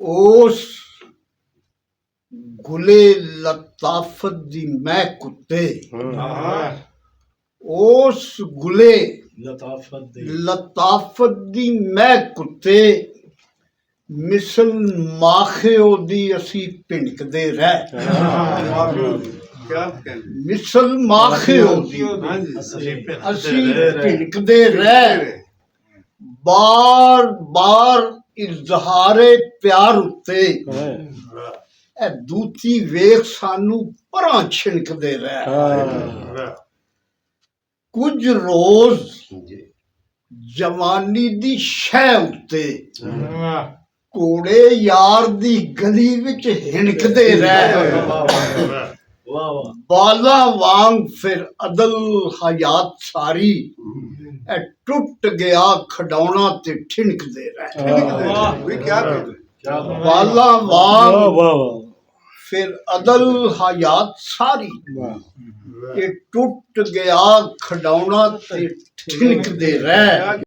ਉਸ ਗੁਲੇ ਲਤਾਫਤ ਦੀ ਮਹਿਕ ਉੱਤੇ ਉਸ ਗੁਲੇ ਲਤਾਫਤ ਦੀ ਮਹਿਕ ਉੱਤੇ ਮਿਸਲ ਮਾਖਿਓ ਦੀ ਅਸੀਂ ਭਿਣਕਦੇ ਰਹਿ ਮਿਸਲ ਮਾਖਿਓ ਦੀ ਅਸੀਂ ਭਿਣਕਦੇ ਰਹਿ ਬਾਰ ਬਾਰ ਇਜ਼ਹਾਰੇ ਪਿਆਰ ਉੱਤੇ ਇਹ ਦੂਤੀ ਵੇਖ ਸਾਨੂੰ ਪਰਾਂ ਛਿਣਕਦੇ ਰਹਿ ਕੁਝ ਰੋਜ਼ ਜਵਾਨੀ ਦੀ ਸ਼ਹਿ ਉੱਤੇ ਘੋੜੇ ਯਾਰ ਦੀ ਗਲੀ ਵਿੱਚ ਹਿਣਕਦੇ ਰਹਿ ਬਾਲਾਂ ਵਾਂਗ ਫਿਰ ਅਦਲ ਹਯਾਤ ਸਾਰੀ ਇਹ ਟੁੱਟ ਗਿਆ ਖਡਾਉਣਾ ਤੇ ਠਿਣਕਦੇ ਰਹਿ ਬਾਲਾਂ ਵਾਂਗ ਫਿਰ ਅਦਲ ਹਯਾਤ ਸਾਰੀ ਇਹ ਟੁੱਟ ਗਿਆ ਖਡਾਉਣਾ ਤੇ ਠਿਣਕਦੇ ਰਹਿ